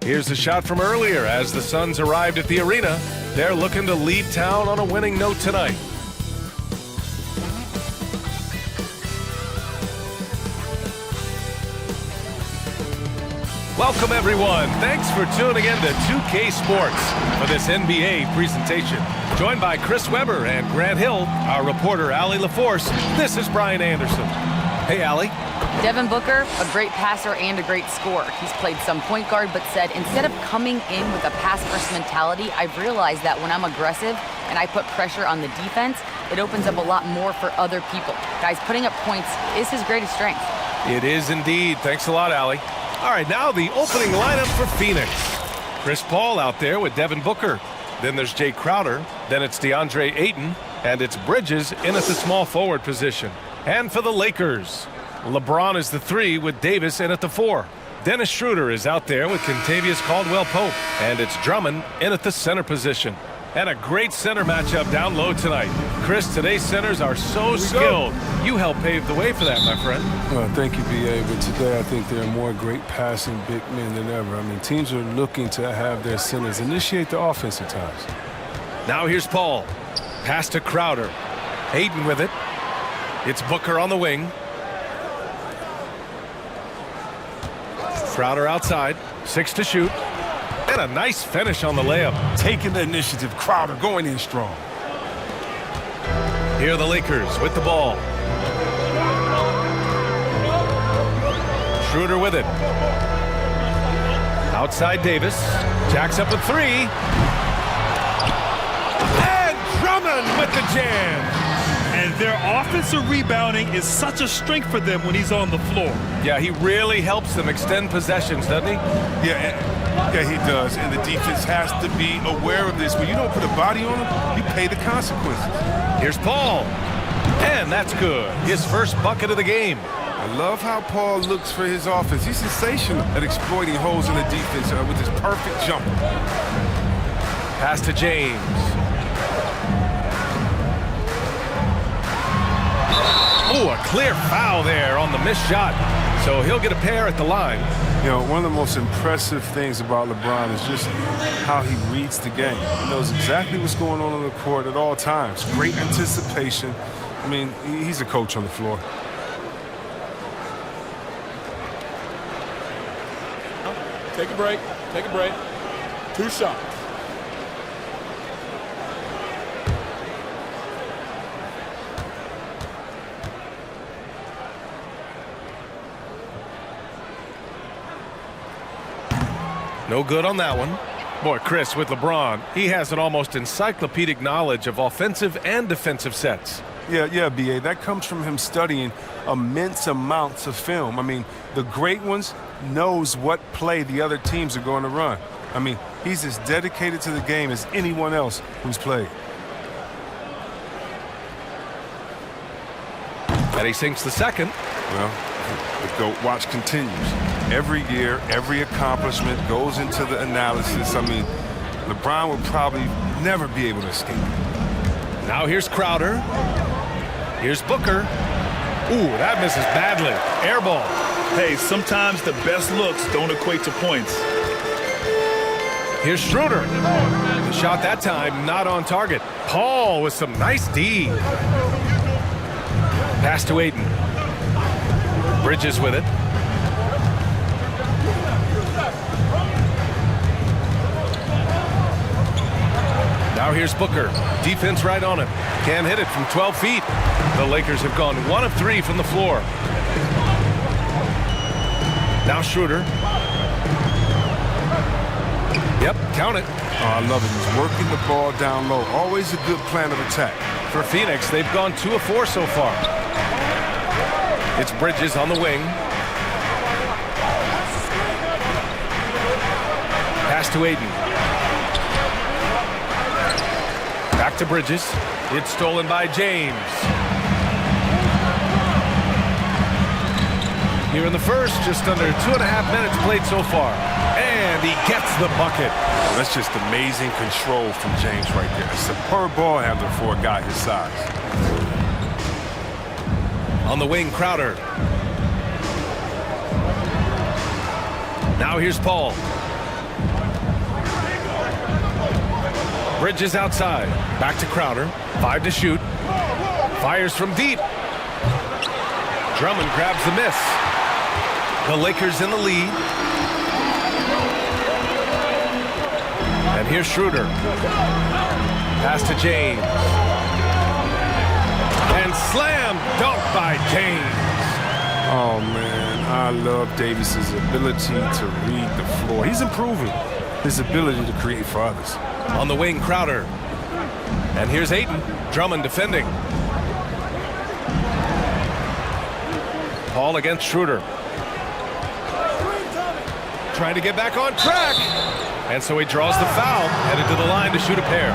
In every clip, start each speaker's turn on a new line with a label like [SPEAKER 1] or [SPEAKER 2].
[SPEAKER 1] Here's the shot from earlier as the Suns arrived at the arena. They're looking to lead town on a winning note tonight. Welcome, everyone. Thanks for tuning in to 2K Sports for this NBA presentation. Joined by Chris Webber and Grant Hill, our reporter, Allie LaForce, this is Brian Anderson. Hey, Allie.
[SPEAKER 2] Devin Booker, a great passer and a great scorer. He's played some point guard, but said, instead of coming in with a pass-first mentality, I've realized that when I'm aggressive and I put pressure on the defense, it opens up a lot more for other people. Guys, putting up points is his greatest strength.
[SPEAKER 1] It is indeed. Thanks a lot, Allie. All right, now the opening lineup for Phoenix. Chris Paul out there with Devin Booker. Then there's Jay Crowder. Then it's DeAndre Ayton. And it's Bridges in at the small forward position. And for the Lakers, LeBron is the 3 with Davis in at the 4. Dennis Schroeder is out there with Kentavious Caldwell-Pope. And it's Drummond in at the center position. And a great center matchup down low tonight. Chris, today's centers are so skilled. You helped pave the way for that, my friend.
[SPEAKER 3] Well, thank you, B.A. But today I think there are more great passing big men than ever. I mean, teams are looking to have their centers initiate the offense at times.
[SPEAKER 1] Now here's Paul. Pass to Crowder. Ayton with it. It's Booker on the wing. Crowder outside. 6 to shoot. And a nice finish on the layup.
[SPEAKER 3] Taking the initiative. Crowder going in strong.
[SPEAKER 1] Here are the Lakers with the ball. Schroeder with it. Outside Davis. Jacks up a 3. And Drummond with the jam.
[SPEAKER 4] And their offensive rebounding is such a strength for them when he's on the floor.
[SPEAKER 1] Yeah, he really helps them extend possessions, doesn't he?
[SPEAKER 3] Yeah, he does. And the defense has to be aware of this. When you don't put a body on him, you pay the consequences.
[SPEAKER 1] Here's Paul. And that's good. His first bucket of the game.
[SPEAKER 3] I love how Paul looks for his offense. He's sensational at exploiting holes in the defense with his perfect jumper.
[SPEAKER 1] Pass to James. Oh, a clear foul there on the missed shot. So he'll get a pair at the line.
[SPEAKER 3] You know, one of the most impressive things about LeBron is just how he reads the game. He knows exactly what's going on the court at all times. Great anticipation. I mean, he's a coach on the floor.
[SPEAKER 5] Take a break. Take a break. 2 shots.
[SPEAKER 1] No good on that one. Boy, Chris, with LeBron, he has an almost encyclopedic knowledge of offensive and defensive sets.
[SPEAKER 3] Yeah, B.A. That comes from him studying immense amounts of film. I mean, the great ones knows what play the other teams are going to run. I mean, he's as dedicated to the game as anyone else who's played.
[SPEAKER 1] And he sinks the second.
[SPEAKER 3] Well, the GOAT watch continues. Every year, every accomplishment goes into the analysis. I mean, LeBron would probably never be able to escape.
[SPEAKER 1] Now here's Crowder. Here's Booker. Ooh, that misses badly. Air ball.
[SPEAKER 4] Hey, sometimes the best looks don't equate to points.
[SPEAKER 1] Here's Schroeder. The shot that time not on target. Paul with some nice D. Pass to Ayton. Bridges with it. Now here's Booker. Defense right on him. Can't hit it from 12 feet. The Lakers have gone 1 of 3 from the floor. Now Schroeder. Yep, count it.
[SPEAKER 3] Oh, I love it. He's working the ball down low. Always a good plan of attack.
[SPEAKER 1] For Phoenix, they've gone 2 of 4 so far. It's Bridges on the wing. Pass to Ayton. Back to Bridges. It's stolen by James. Here in the first, just under 2.5 minutes played so far. And he gets the bucket.
[SPEAKER 3] That's just amazing control from James right there. A superb ball handler for a guy his size.
[SPEAKER 1] On the wing, Crowder. Now here's Paul. Bridges outside. Back to Crowder. 5 to shoot. Fires from deep. Drummond grabs the miss. The Lakers in the lead. And here's Schroeder. Pass to James. And slam dunk by James.
[SPEAKER 3] Oh, man, I love Davis's ability to read the floor. He's improving his ability to create for others.
[SPEAKER 1] On the wing, Crowder. And here's Ayton. Drummond defending. Paul against Schroeder. Trying to get back on track. And so he draws the foul, headed to the line to shoot a pair.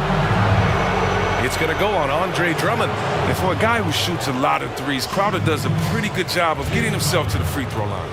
[SPEAKER 1] It's going to go on Andre Drummond.
[SPEAKER 3] And for a guy who shoots a lot of threes, Crowder does a pretty good job of getting himself to the free throw line.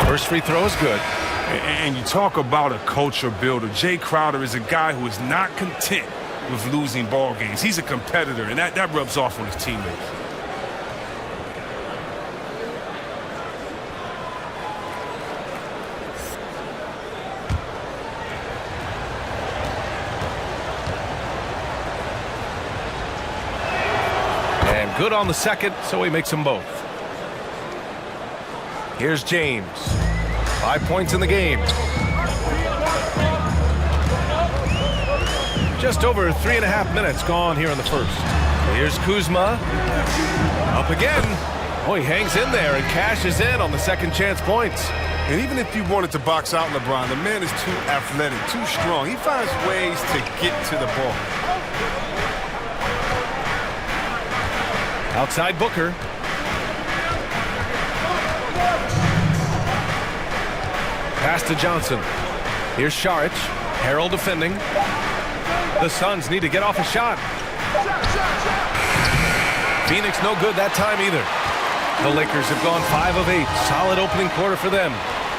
[SPEAKER 1] First free throw is good.
[SPEAKER 3] And you talk about a culture builder. Jay Crowder is a guy who is not content with losing ball games. He's a competitor, and that rubs off on his teammates.
[SPEAKER 1] And good on the second, so he makes them both. Here's James. 5 points in the game. Just over 3.5 minutes gone here in the first. Here's Kuzma. Up again. Oh, he hangs in there and cashes in on the second chance points.
[SPEAKER 3] And even if you wanted to box out LeBron, the man is too athletic, too strong. He finds ways to get to the ball.
[SPEAKER 1] Outside Booker. Pass to Johnson. Here's Saric. Harrell defending. The Suns need to get off a shot. Phoenix no good that time either. The Lakers have gone 5 of 8. Solid opening quarter for them.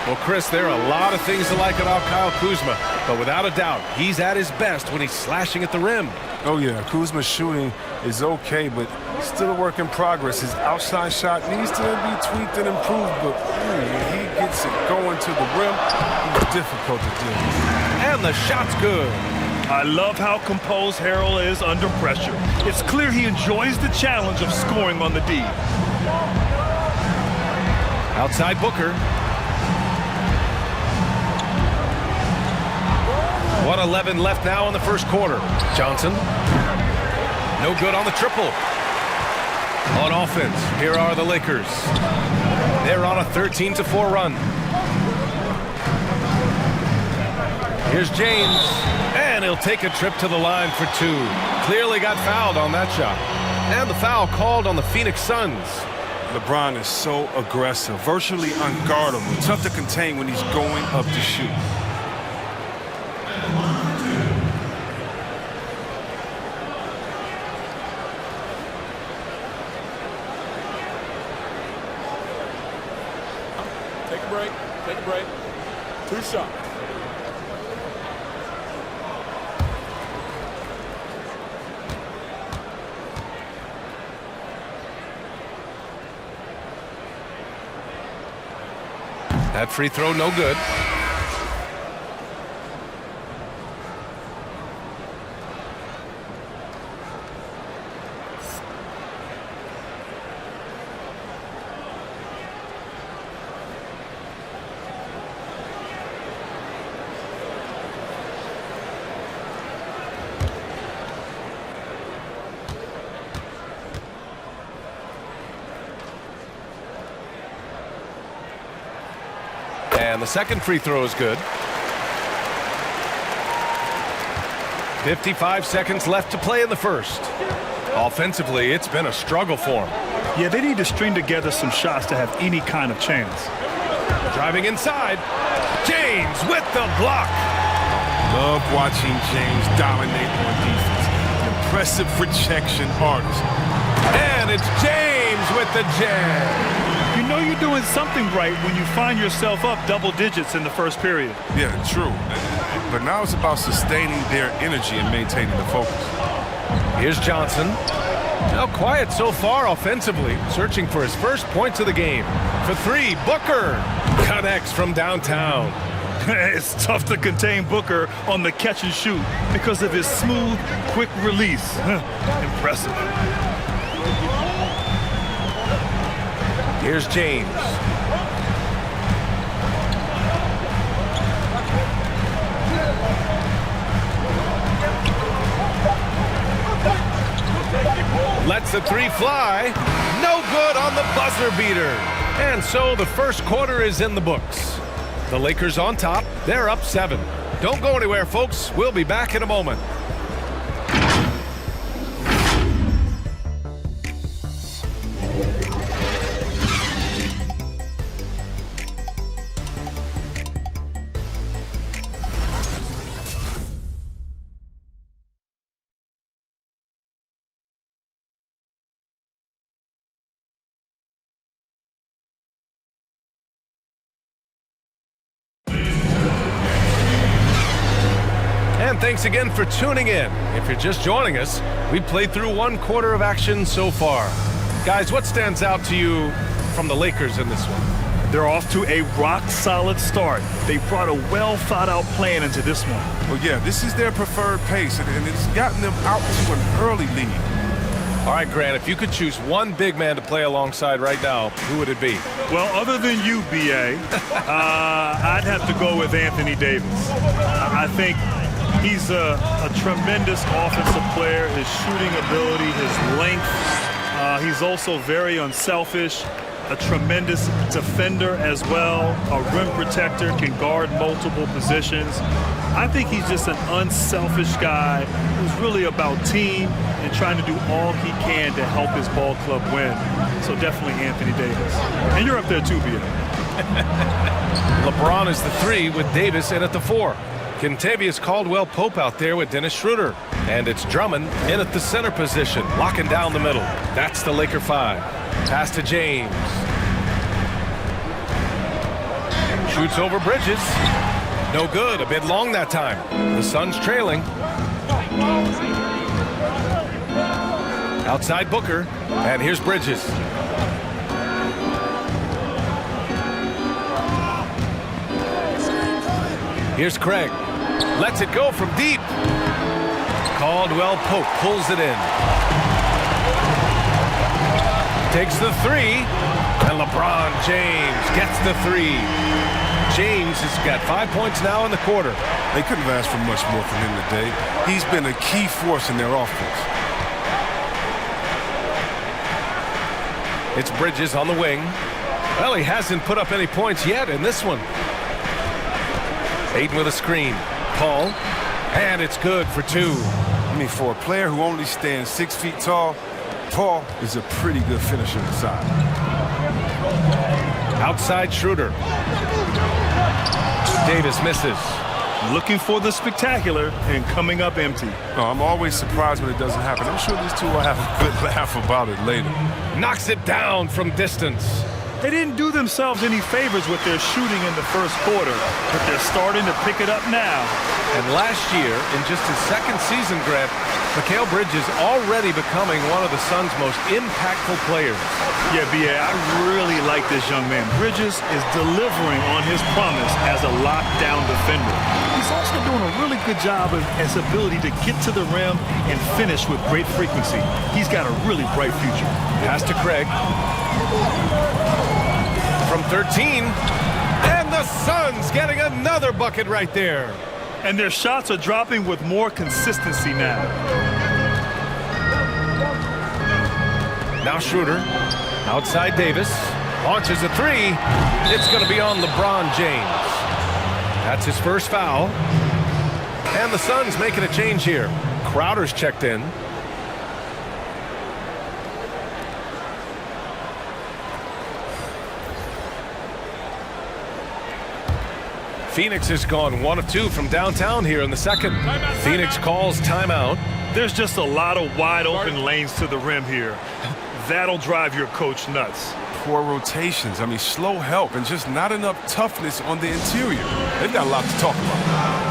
[SPEAKER 1] Well, Chris, there are a lot of things to like about Kyle Kuzma, but without a doubt, he's at his best when he's slashing at the rim.
[SPEAKER 3] Oh, yeah, Kuzma's shooting is okay, but still a work in progress. His outside shot needs to be tweaked and improved, but when he gets it going to the rim, it's difficult to do.
[SPEAKER 1] And the shot's good.
[SPEAKER 4] I love how composed Harrell is under pressure. It's clear he enjoys the challenge of scoring on the D.
[SPEAKER 1] Outside Booker. 1:11 left now in the first quarter. Johnson. No good on the triple. On offense, here are the Lakers. They're on a 13-4 run. Here's James. And he'll take a trip to the line for 2. Clearly got fouled on that shot. And the foul called on the Phoenix Suns.
[SPEAKER 3] LeBron is so aggressive, virtually unguardable, tough to contain when he's going up to shoot.
[SPEAKER 5] Take a break. Take a break. 2 shots.
[SPEAKER 1] That free throw no good. And the second free throw is good. 55 seconds left to play in the first. Offensively, it's been a struggle for him.
[SPEAKER 4] Yeah, they need to string together some shots to have any kind of chance.
[SPEAKER 1] Driving inside. James with the block.
[SPEAKER 3] Love watching James dominate on defense. Impressive rejection artist.
[SPEAKER 1] And it's James with the jam.
[SPEAKER 4] You know you're doing something right when you find yourself up double digits in the first period.
[SPEAKER 3] Yeah, true. But now it's about sustaining their energy and maintaining the focus.
[SPEAKER 1] Here's Johnson. Now quiet so far offensively, searching for his first points of the game. For three, Booker connects from downtown.
[SPEAKER 4] It's tough to contain Booker on the catch and shoot because of his smooth, quick release. Impressive.
[SPEAKER 1] Here's James. Lets the three fly. No good on the buzzer beater. And so the first quarter is in the books. The Lakers on top. They're up 7. Don't go anywhere, folks. We'll be back in a moment. And thanks again for tuning in. If you're just joining us, we played through 1 quarter of action so far. Guys, what stands out to you from the Lakers in this one?
[SPEAKER 4] They're off to a rock-solid start. They brought a well-thought-out plan into this one.
[SPEAKER 3] Well, yeah, this is their preferred pace, and it's gotten them out to an early lead.
[SPEAKER 1] All right, Grant, if you could choose one big man to play alongside right now, who would it be?
[SPEAKER 4] Well, other than you, B.A., I'd have to go with Anthony Davis. I think he's a tremendous offensive player. His shooting ability, his length. He's also very unselfish. A tremendous defender as well. A rim protector, can guard multiple positions. I think he's just an unselfish guy who's really about team and trying to do all he can to help his ball club win. So definitely Anthony Davis. And you're up there too, B.A.
[SPEAKER 1] LeBron is the 3 with Davis in at the 4. Kentavious Caldwell-Pope out there with Dennis Schroeder. And it's Drummond in at the center position, locking down the middle. That's the Laker 5. Pass to James. Shoots over Bridges. No good, a bit long that time. The Suns trailing. Outside Booker, and here's Bridges. Here's Craig. Lets it go from deep. Caldwell-Pope pulls it in. Takes the 3, and LeBron James gets the 3. James has got 5 points now in the quarter.
[SPEAKER 3] They couldn't have asked for much more from him today. He's been a key force in their offense.
[SPEAKER 1] It's Bridges on the wing. Well, he hasn't put up any points yet in this one. Ayton with a screen. Paul. And it's good for 2.
[SPEAKER 3] I mean, for a player who only stands 6 feet tall, Paul is a pretty good finisher inside.
[SPEAKER 1] Outside Schroeder. Davis misses.
[SPEAKER 4] Looking for the spectacular and coming up empty.
[SPEAKER 3] No, I'm always surprised when it doesn't happen. I'm sure these two will have a good laugh about it later.
[SPEAKER 1] Knocks it down from distance.
[SPEAKER 4] They didn't do themselves any favors with their shooting in the first quarter, but they're starting to pick it up now.
[SPEAKER 1] And last year, in just his second season, Grant, Mikal Bridges already becoming one of the Suns' most impactful players.
[SPEAKER 4] Yeah, B.A., I really like this young man. Bridges is delivering on his promise as a lockdown defender. He's also doing a really good job of his ability to get to the rim and finish with great frequency. He's got a really bright future.
[SPEAKER 1] Pass to Craig. From 13. And the Suns getting another bucket right there.
[SPEAKER 4] And their shots are dropping with more consistency now.
[SPEAKER 1] Now Schroeder. Outside Davis. Launches a 3. It's going to be on LeBron James. That's his first foul. And the Suns making a change here. Crowder's checked in. Phoenix has gone 1 of 2 from downtown here in the second. Phoenix calls timeout.
[SPEAKER 4] There's just a lot of wide open lanes to the rim here. That'll drive your coach nuts.
[SPEAKER 3] poor rotations. I mean, slow help and just not enough toughness on the interior. They've got a lot to talk about.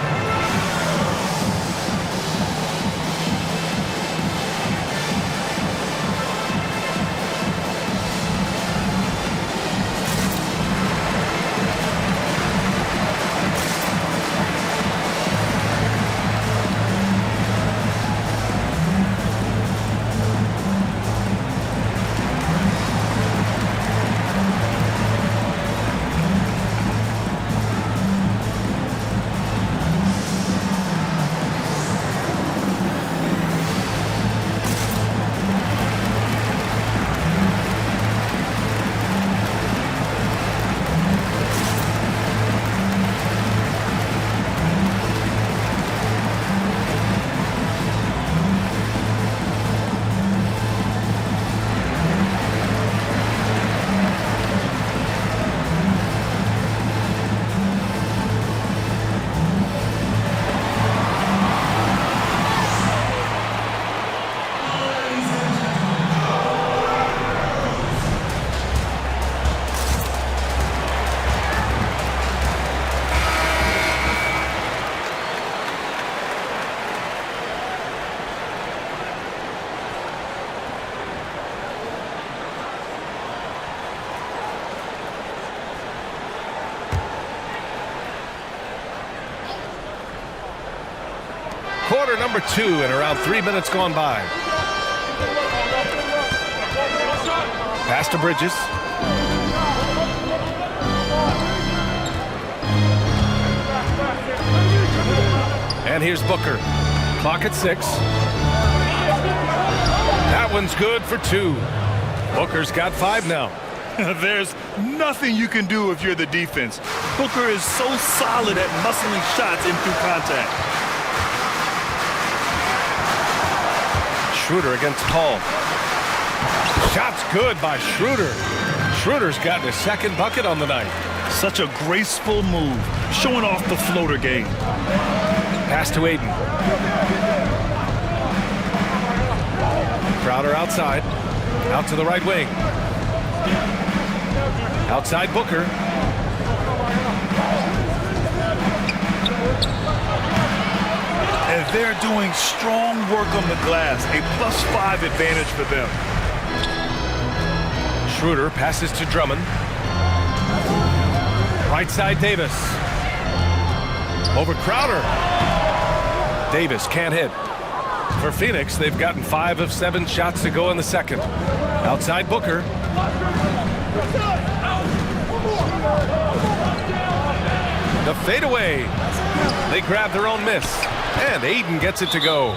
[SPEAKER 1] Quarter number 2 and around 3 minutes gone by. Pass to Bridges. And here's Booker. Clock at 6. That one's good for 2. Booker's got 5 now.
[SPEAKER 4] There's nothing you can do if you're the defense. Booker is so solid at muscling shots in through contact.
[SPEAKER 1] Schroeder against Paul. Shot's good by Schroeder. Schroeder's gotten his second bucket on the night.
[SPEAKER 4] Such a graceful move, showing off the floater game.
[SPEAKER 1] Pass to Aiden. Crowder outside. Out to the right wing. Outside Booker.
[SPEAKER 4] And they're doing strong work on the glass. A +5 advantage for them.
[SPEAKER 1] Schroeder passes to Drummond. Right side Davis. Over Crowder. Davis can't hit. For Phoenix, they've gotten 5 of 7 shots to go in the second. Outside Booker. The fadeaway. They grab their own miss. And Aiden gets it to go.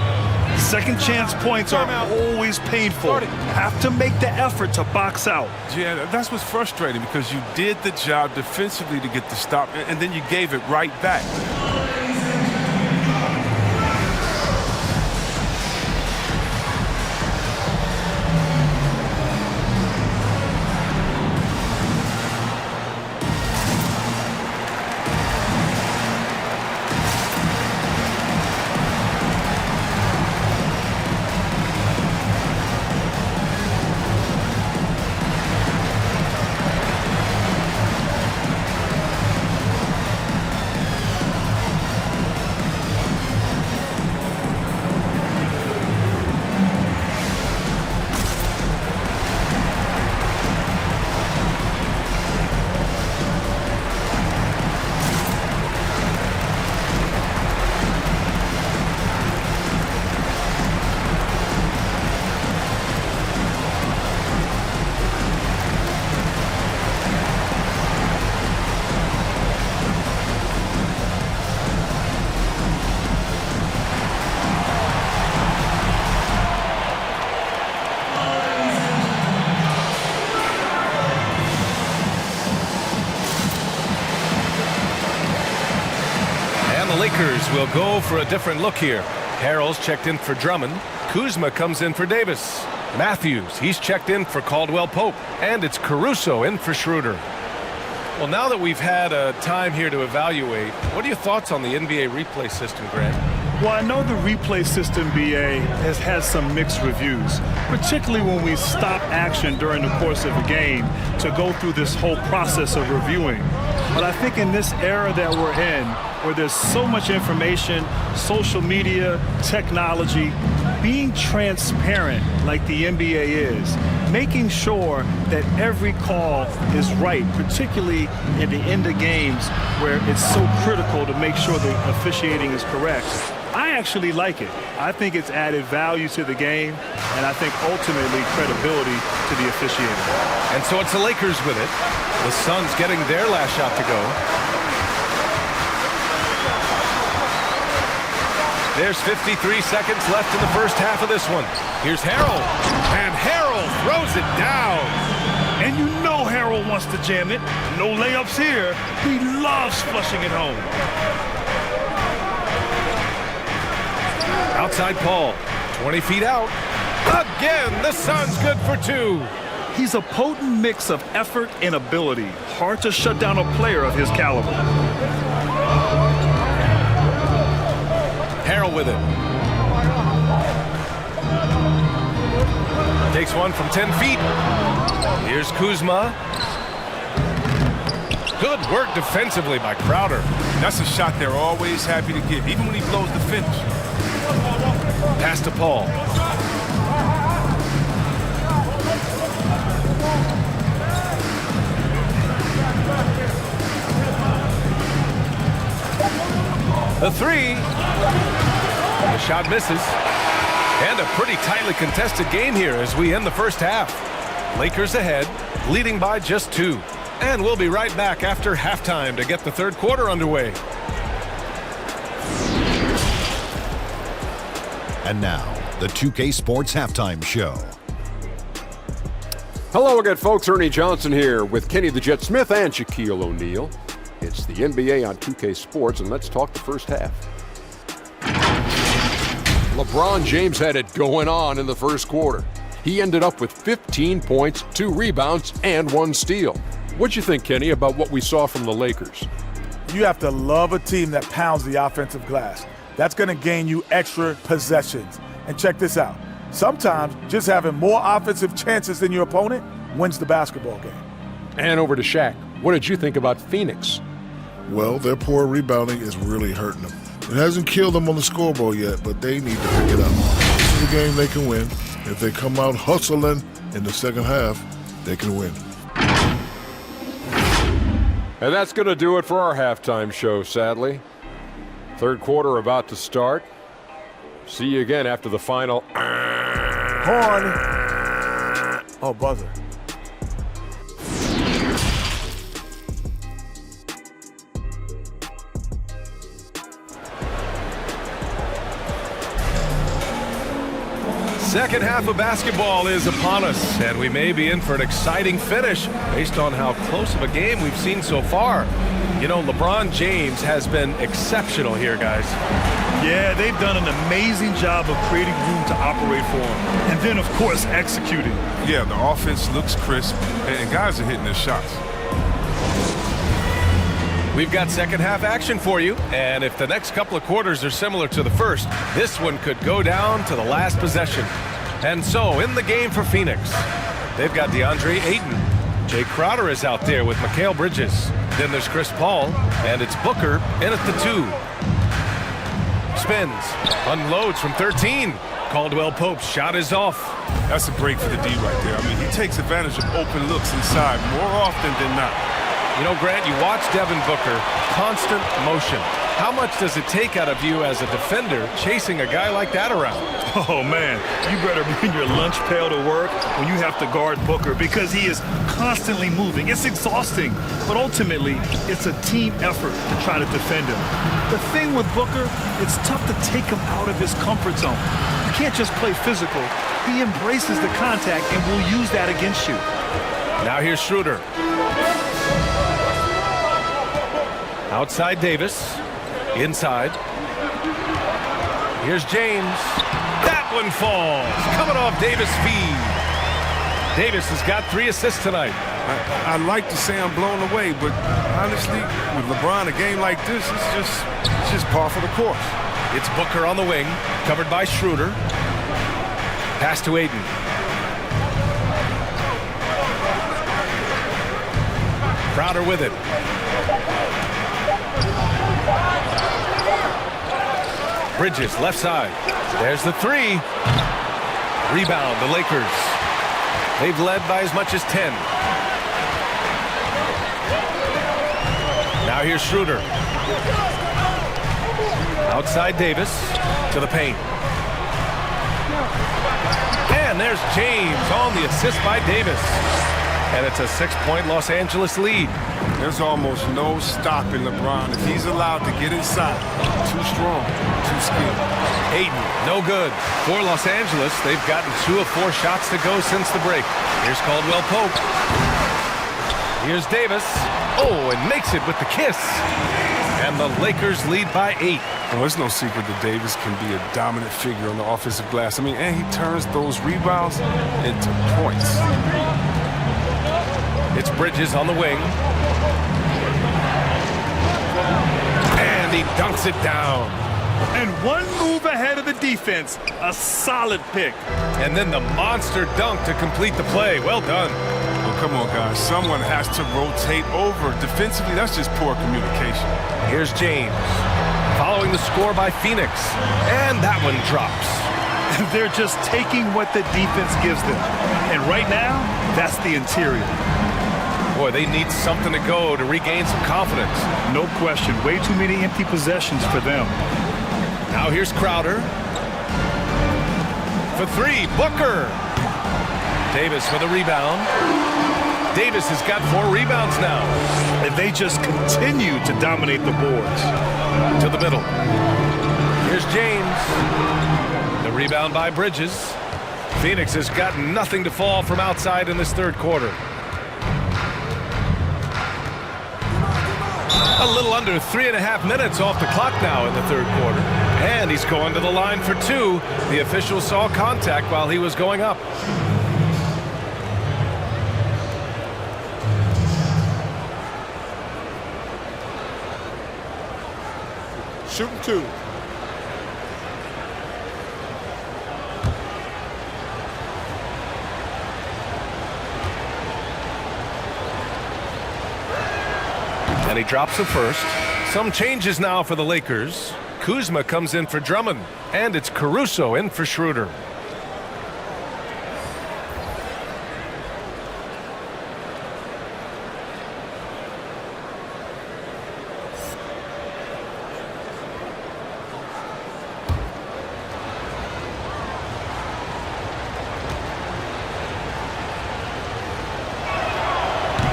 [SPEAKER 4] Second chance points are always painful. Have to make the effort to box out.
[SPEAKER 3] Yeah, that's what's frustrating because you did the job defensively to get the stop, and then you gave it right back.
[SPEAKER 1] Lakers will go for a different look here. Harrell's checked in for Drummond. Kuzma comes in for Davis. Matthews, he's checked in for Caldwell Pope. And it's Caruso in for Schroeder. Well, now that we've had a time here to evaluate, what are your thoughts on the NBA replay system, Grant?
[SPEAKER 4] Well, I know the replay system, BA, has had some mixed reviews, particularly when we stop action during the course of a game to go through this whole process of reviewing. But I think in this era that we're in, where there's so much information, social media, technology, being transparent like the NBA is, making sure that every call is right, particularly at the end of games where it's so critical to make sure the officiating is correct. I actually like it. I think it's added value to the game, and I think ultimately credibility to the officiating.
[SPEAKER 1] And so it's the Lakers with it. The Suns getting their last shot to go. There's 53 seconds left in the first half of this one. Here's Harrell, and Harrell throws it down.
[SPEAKER 4] And you know Harrell wants to jam it. No layups here. He loves flushing it home.
[SPEAKER 1] Outside Paul, 20 feet out. Again, the Suns good for two.
[SPEAKER 4] He's a potent mix of effort and ability. Hard to shut down a player of his caliber.
[SPEAKER 1] Harrell with it. Takes one from 10 feet. Here's Kuzma. Good work defensively by Crowder.
[SPEAKER 3] That's a shot they're always happy to give, even when he blows the finish.
[SPEAKER 1] Pass to Paul. The three. The shot misses. And a pretty tightly contested game here as we end the first half. Lakers ahead, leading by just 2. And we'll be right back after halftime to get the third quarter underway.
[SPEAKER 6] And now, the 2K Sports Halftime Show.
[SPEAKER 7] Hello again, folks. Ernie Johnson here with Kenny the Jet Smith and Shaquille O'Neal. It's the NBA on 2K Sports, and let's talk the first half. LeBron James had it going on in the first quarter. He ended up with 15 points, 2 rebounds, and 1 steal. What'd you think, Kenny, about what we saw from the Lakers?
[SPEAKER 8] You have to love a team that pounds the offensive glass. That's going to gain you extra possessions. And check this out. Sometimes just having more offensive chances than your opponent wins the basketball game.
[SPEAKER 7] And over to Shaq. What did you think about Phoenix?
[SPEAKER 9] Well, their poor rebounding is really hurting them. It hasn't killed them on the scoreboard yet, but they need to pick it up. This is a game they can win. If they come out hustling in the second half, they can win.
[SPEAKER 7] And that's going to do it for our halftime show, sadly. Third quarter about to start. See you again after the final.
[SPEAKER 8] Horn. Oh, buzzer.
[SPEAKER 1] Second half of basketball is upon us, and we may be in for an exciting finish based on how close of a game we've seen so far. You know, LeBron James has been exceptional here, guys.
[SPEAKER 4] Yeah, they've done an amazing job of creating room to operate for him. And then, of course, executing.
[SPEAKER 3] Yeah, the offense looks crisp, and guys are hitting their shots.
[SPEAKER 1] We've got second half action for you, and if the next couple of quarters are similar to the first, this one could go down to the last possession. And so, in the game for Phoenix, they've got DeAndre Ayton. Jay Crowder is out there with Mikal Bridges. Then there's Chris Paul, and it's Booker in at the 2. Spins, unloads from 13. Caldwell Pope's shot is off.
[SPEAKER 3] That's a break for the D right there. I mean, he takes advantage of open looks inside more often than not.
[SPEAKER 1] You know, Grant, you watch Devin Booker, constant motion. How much does it take out of you as a defender chasing a guy like that around?
[SPEAKER 4] Oh, man, you better bring your lunch pail to work when you have to guard Booker because he is constantly moving. It's exhausting, but ultimately, it's a team effort to try to defend him. The thing with Booker, it's tough to take him out of his comfort zone. You can't just play physical. He embraces the contact and will use that against you.
[SPEAKER 1] Now here's Schroeder. Outside Davis. Inside. Here's James. That one falls. Coming off Davis' feed. Davis has got 3 assists tonight.
[SPEAKER 3] I'd like to say I'm blown away, but honestly, with LeBron, a game like this, it's just par for the course.
[SPEAKER 1] It's Booker on the wing, covered by Schroeder. Pass to Aiden. Crowder with it. Bridges, left side. There's the three. Rebound, the Lakers. They've led by as much as 10. Now here's Schroeder. Outside Davis to the paint. And there's James on the assist by Davis. And it's a 6-point Los Angeles lead.
[SPEAKER 3] There's almost no stopping LeBron if he's allowed to get inside. Too strong, too skilled.
[SPEAKER 1] Aiden, no good. For Los Angeles, they've gotten 2 of 4 shots to go since the break. Here's Caldwell Pope. Here's Davis. Oh, and makes it with the kiss. And the Lakers lead by 8.
[SPEAKER 3] Well, it's no secret that Davis can be a dominant figure on the offensive glass. I mean, and he turns those rebounds into points.
[SPEAKER 1] It's Bridges on the wing. And he dunks it down.
[SPEAKER 4] And one move ahead of the defense. A solid pick.
[SPEAKER 1] And then the monster dunk to complete the play. Well done.
[SPEAKER 3] Well, come on, guys. Someone has to rotate over. Defensively, that's just poor communication.
[SPEAKER 1] Here's James. Following the score by Phoenix. And that one drops.
[SPEAKER 4] They're just taking what the defense gives them. And right now, that's the interior.
[SPEAKER 1] Boy, they need something to go to regain some confidence.
[SPEAKER 4] No question. Way too many empty possessions for them.
[SPEAKER 1] Now here's Crowder. For 3, Booker. Davis with a rebound. Davis has got 4 rebounds now.
[SPEAKER 4] And they just continue to dominate the boards.
[SPEAKER 1] To the middle. Here's James. The rebound by Bridges. Phoenix has got nothing to fall from outside in this third quarter. A little under 3.5 minutes off the clock now in the third quarter. And he's going to the line for 2. The official saw contact while he was going up.
[SPEAKER 5] Shooting 2.
[SPEAKER 1] And he drops the first. Some changes now for the Lakers. Kuzma comes in for Drummond. And it's Caruso in for Schroeder.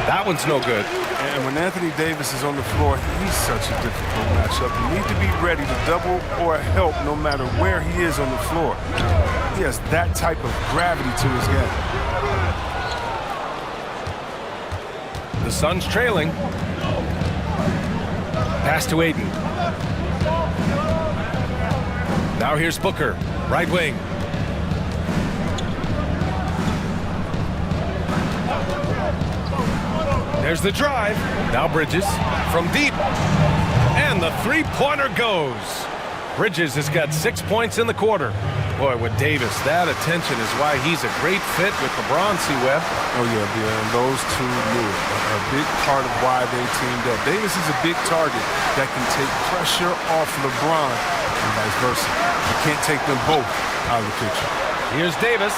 [SPEAKER 1] That one's no good.
[SPEAKER 3] And when Anthony Davis is on the floor, he's such a difficult matchup. You need to be ready to double or help no matter where he is on the floor. He has that type of gravity to his game.
[SPEAKER 1] The Suns trailing. Pass to Aiden. Now here's Booker, right wing. There's the drive. Now Bridges from deep. And the three-pointer goes. Bridges has got 6 points in the quarter. Boy, with Davis, that attention is why he's a great fit with LeBron, C-Web.
[SPEAKER 3] Oh, yeah, and those two knew it. A big part of why they teamed up. Davis is a big target that can take pressure off LeBron and vice versa. You can't take them both out of the picture.
[SPEAKER 1] Here's Davis.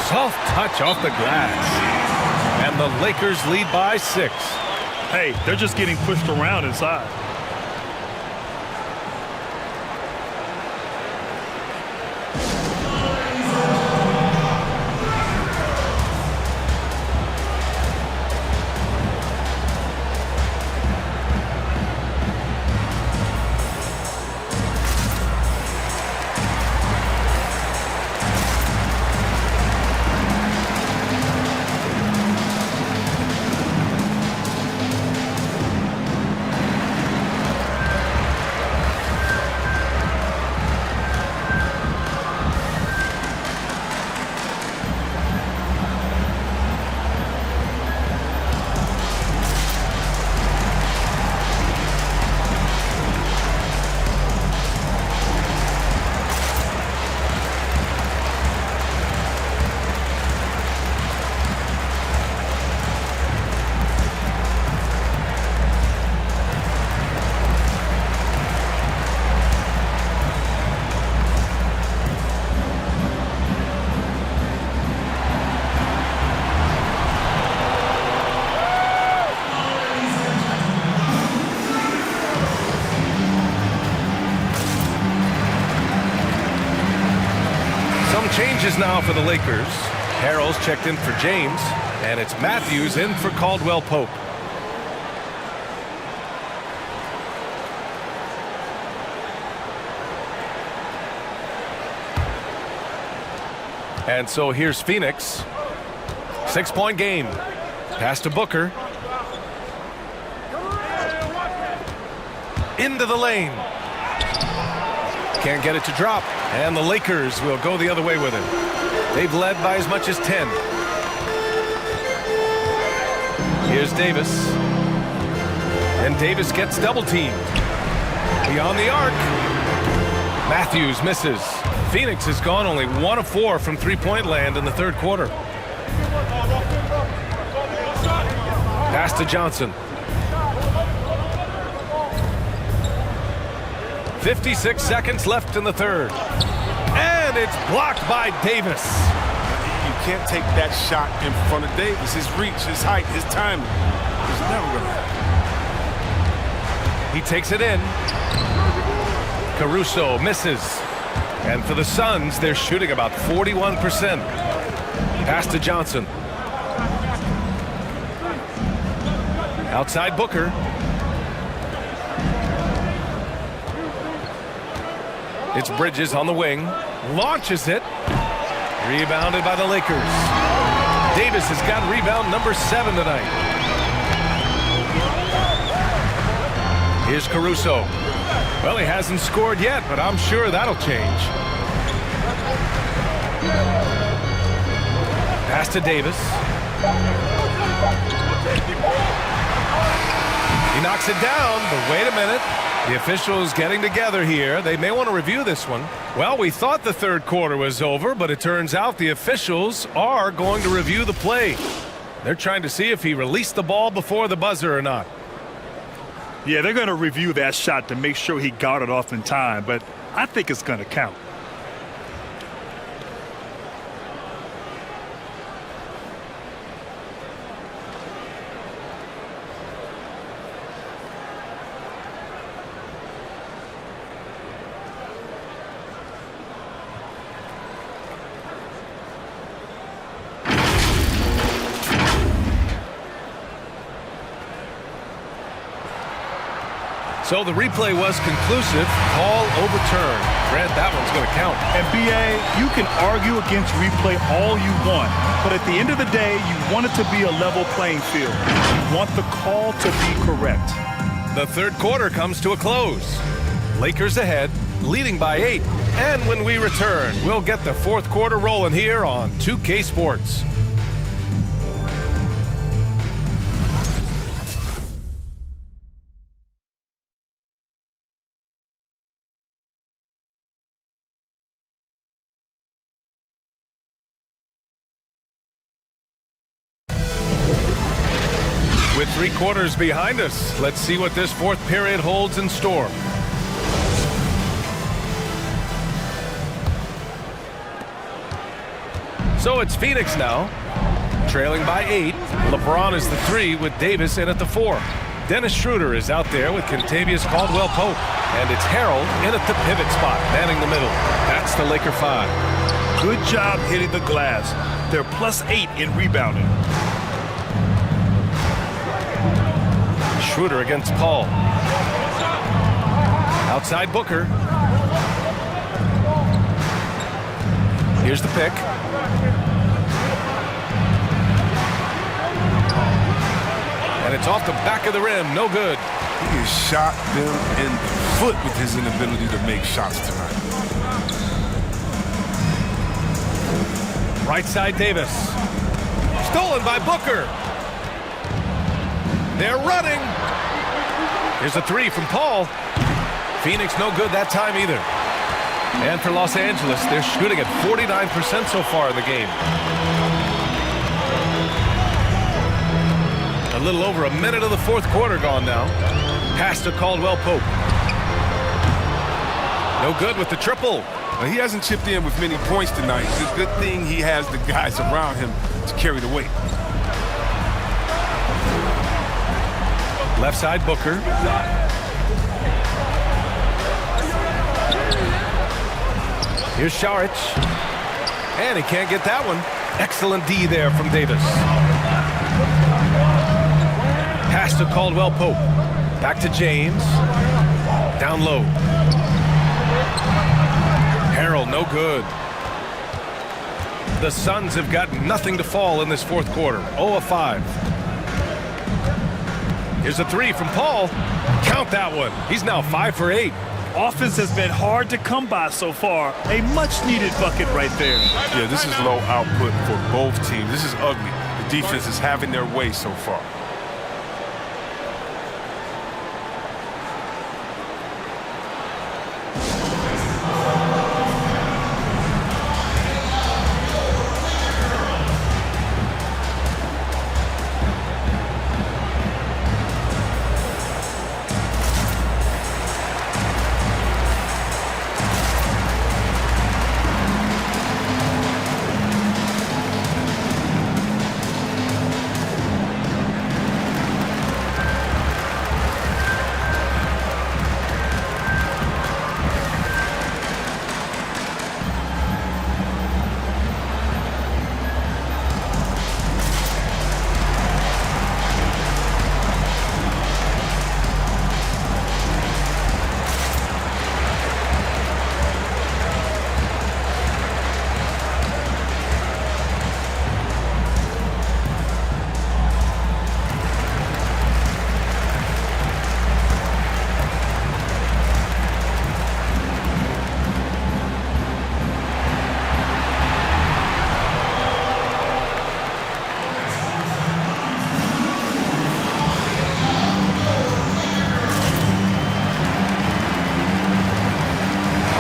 [SPEAKER 1] Soft touch off the glass. And the Lakers lead by 6.
[SPEAKER 4] Hey, they're just getting pushed around inside.
[SPEAKER 1] Switches now for the Lakers. Harrell's checked in for James, and it's Matthews in for Caldwell Pope. And so here's Phoenix. 6-point game. Pass to Booker. Into the lane. Can't get it to drop. And the Lakers will go the other way with it. They've led by as much as 10. Here's Davis. And Davis gets double teamed. Beyond the arc. Matthews misses. Phoenix has gone only 1 of 4 from three-point land in the third quarter. Pass to Johnson. 56 seconds left in the third. And it's blocked by Davis.
[SPEAKER 3] You can't take that shot in front of Davis. His reach, his height, his timing. It's never going to happen.
[SPEAKER 1] He takes it in. Caruso misses. And for the Suns, they're shooting about 41%. Pass to Johnson. Outside Booker. It's Bridges on the wing. Launches it. Rebounded by the Lakers. Davis has got rebound number 7 tonight. Here's Caruso. Well, he hasn't scored yet, but I'm sure that'll change. Pass to Davis. He knocks it down, but wait a minute. The officials getting together here. They may want to review this one. Well, we thought the third quarter was over, but it turns out the officials are going to review the play. They're trying to see if he released the ball before the buzzer or not.
[SPEAKER 4] Yeah, they're going to review that shot to make sure he got it off in time, but I think it's going to count.
[SPEAKER 1] So the replay was conclusive. Call overturned. Fred, that one's going to count.
[SPEAKER 4] And B.A., you can argue against replay all you want, but at the end of the day, you want it to be a level playing field. You want the call to be correct.
[SPEAKER 1] The third quarter comes to a close. Lakers ahead, leading by 8. And when we return, we'll get the fourth quarter rolling here on 2K Sports. With 3 quarters behind us, let's see what this fourth period holds in store. So it's Phoenix now, trailing by 8. LeBron is the 3 with Davis in at the 4. Dennis Schroeder is out there with Kentavious Caldwell-Pope. And it's Harrell in at the pivot spot, manning the middle. That's the Laker 5.
[SPEAKER 4] Good job hitting the glass. They're +8 in rebounding.
[SPEAKER 1] Schroeder against Paul. Outside Booker. Here's the pick. And it's off the back of the rim. No good.
[SPEAKER 3] He has shot them in the foot with his inability to make shots tonight.
[SPEAKER 1] Right side Davis. Stolen by Booker. They're running. Here's a 3 from Paul. Phoenix no good that time either. And for Los Angeles, they're shooting at 49% so far in the game. A little over a minute of the fourth quarter gone now. Pass to Caldwell-Pope. No good with the triple.
[SPEAKER 3] Well, he hasn't chipped in with many points tonight. It's a good thing he has the guys around him to carry the weight.
[SPEAKER 1] Left side Booker. Here's Šarić. And he can't get that one. Excellent D there from Davis. Pass to Caldwell Pope. Back to James. Down low. Harrell, no good. The Suns have got nothing to fall in this fourth quarter. 0 of 5. Here's a three from Paul. Count that one. He's now 5 for 8.
[SPEAKER 4] Offense has been hard to come by so far. A much-needed bucket right there.
[SPEAKER 3] Yeah, this is low output for both teams. This is ugly. The defense is having their way so far.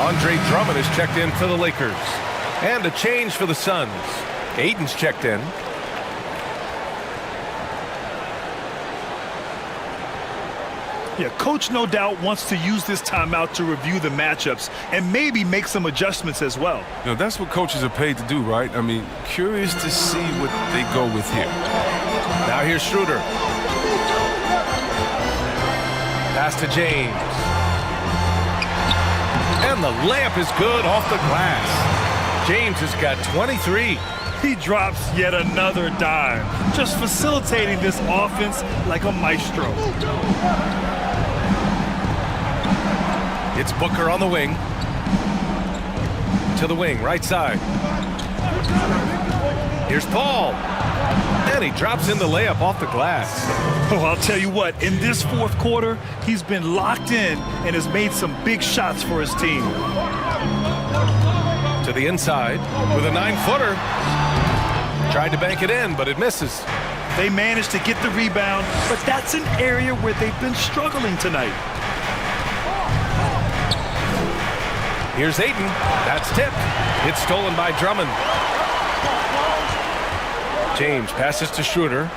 [SPEAKER 1] Andre Drummond is checked in for the Lakers. And a change for the Suns. Aiden's checked in.
[SPEAKER 4] Yeah, coach no doubt wants to use this timeout to review the matchups and maybe make some adjustments as well.
[SPEAKER 3] You know, that's what coaches are paid to do, right? I mean, curious to see what they go with here.
[SPEAKER 1] Now here's Schroeder. Pass to James. And the layup is good off the glass. James has got 23.
[SPEAKER 4] He drops yet another dime, just facilitating this offense like a maestro.
[SPEAKER 1] It's Booker on the wing. To the wing, right side. Here's Paul. And he drops in the layup off the glass.
[SPEAKER 4] Oh, I'll tell you what, in this fourth quarter, he's been locked in and has made some big shots for his team.
[SPEAKER 1] To the inside with a 9-footer. Tried to bank it in, but it misses.
[SPEAKER 4] They managed to get the rebound, but that's an area where they've been struggling tonight.
[SPEAKER 1] Here's Ayton. That's tipped. It's stolen by Drummond. James passes to Schroeder.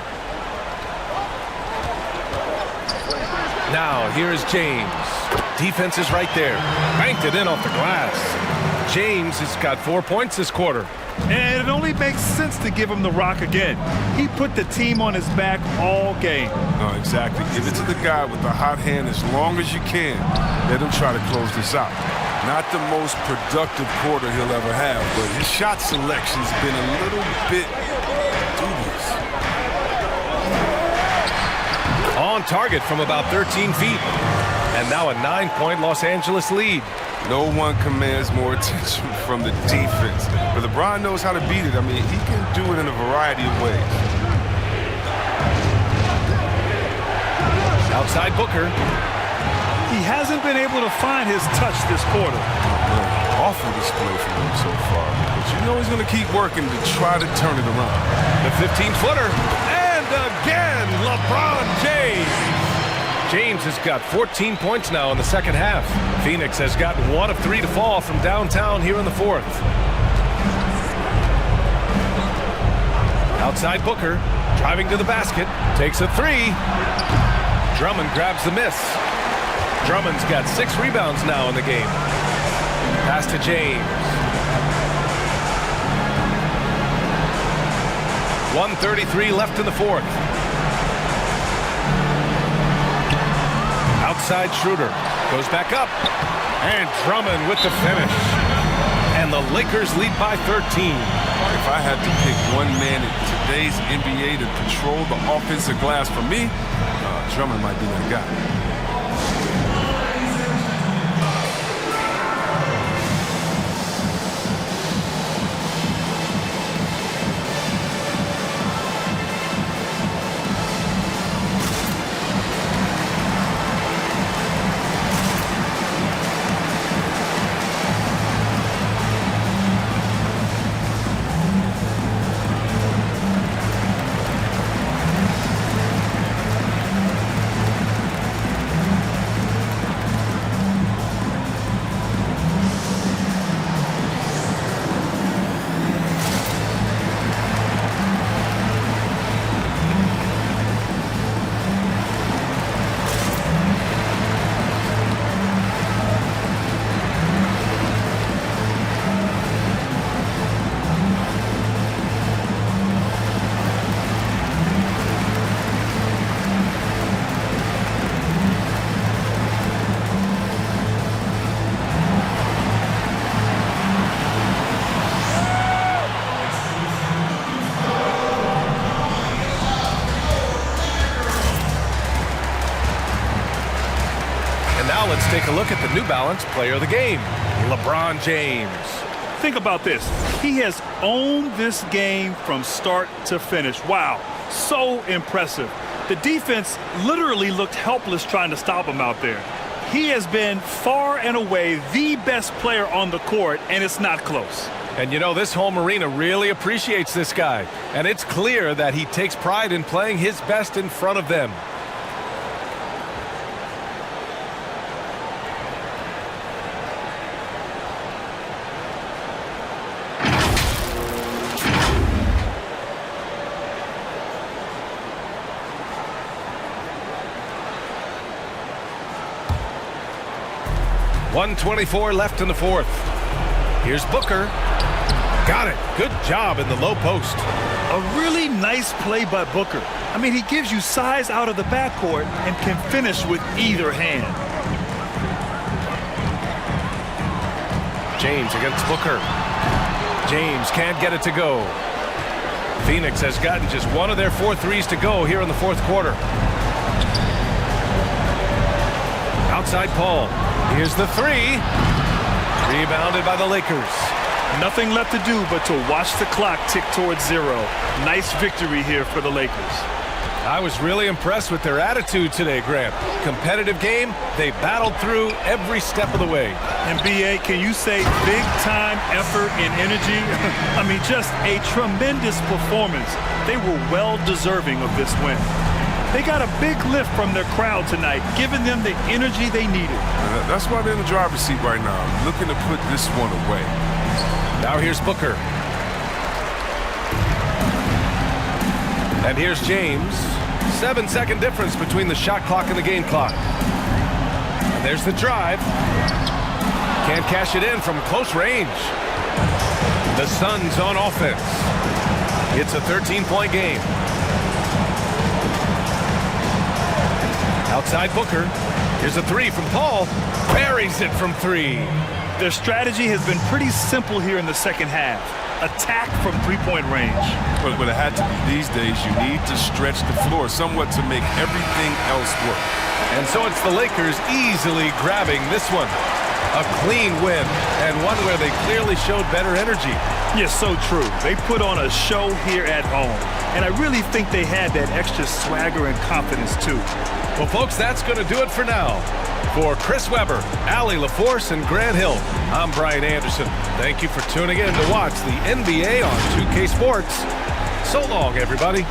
[SPEAKER 1] Now here's James. Defense is right there. Banked it in off the glass. James has got 4 points this quarter.
[SPEAKER 4] And it only makes sense to give him the rock again. He put the team on his back all game.
[SPEAKER 3] No, exactly. Give it to the guy with the hot hand as long as you can. Let him try to close this out. Not the most productive quarter he'll ever have, but his shot selection's been a little bit dubious.
[SPEAKER 1] On target from about 13 feet. And now a 9-point Los Angeles lead.
[SPEAKER 3] No one commands more attention from the defense. But LeBron knows how to beat it. I mean, he can do it in a variety of ways.
[SPEAKER 1] Outside Booker.
[SPEAKER 4] He hasn't been able to find his touch this quarter.
[SPEAKER 3] Awful display from him so far. But you know he's going to keep working to try to turn it around.
[SPEAKER 1] The 15-footer. And again, LeBron James. James has got 14 points now in the second half. Phoenix has gotten 1 of 3 to fall from downtown here in the fourth. Outside Booker, driving to the basket, takes a 3. Drummond grabs the miss. Drummond's got 6 rebounds now in the game. Pass to James. 1:33 left in the fourth. Outside Schroeder goes back up. And Drummond with the finish. And and the Lakers lead by 13.
[SPEAKER 3] If I had to pick one man in today's NBA to control the offensive glass for me, Drummond might be that guy.
[SPEAKER 1] Now let's take a look at the New Balance player of the game, LeBron James.
[SPEAKER 4] Think about this. He has owned this game from start to finish. Wow, so impressive. The defense literally looked helpless trying to stop him out there. He has been far and away the best player on the court, and it's not close.
[SPEAKER 1] And you know, this home arena really appreciates this guy. And it's clear that he takes pride in playing his best in front of them. .124 left in the fourth. Here's Booker. Got it. Good job in the low post.
[SPEAKER 4] A really nice play by Booker. I mean, he gives you size out of the backcourt and can finish with either hand.
[SPEAKER 1] James against Booker. James can't get it to go. Phoenix has gotten just one of their 4 threes to go here in the fourth quarter. Outside Paul. Here's the three. Rebounded by the Lakers.
[SPEAKER 4] Nothing left to do but to watch the clock tick towards 0. Nice victory here for the Lakers.
[SPEAKER 1] I was really impressed with their attitude today, Grant. Competitive game. They battled through every step of the way.
[SPEAKER 4] And BA, can you say big time effort and energy? I mean, just a tremendous performance. They were well deserving of this win. They got a big lift from their crowd tonight, giving them the energy they needed.
[SPEAKER 3] That's why they're in the driver's seat right now, looking to put this one away.
[SPEAKER 1] Now here's Booker. And here's James. 7-second difference between the shot clock and the game clock. And there's the drive. Can't cash it in from close range. The Suns on offense. It's a 13-point game. Outside Booker. Here's a three from Paul. Buries it from 3.
[SPEAKER 4] Their strategy has been pretty simple here in the second half. Attack from three-point range.
[SPEAKER 3] But it had to be these days. You need to stretch the floor somewhat to make everything else work.
[SPEAKER 1] And so it's the Lakers easily grabbing this one. A clean win, and one where they clearly showed better energy.
[SPEAKER 4] Yes, so true. They put on a show here at home. And I really think they had that extra swagger and confidence, too.
[SPEAKER 1] Well, folks, that's going to do it for now. For Chris Webber, Allie LaForce, and Grant Hill, I'm Brian Anderson. Thank you for tuning in to watch the NBA on 2K Sports. So long, everybody.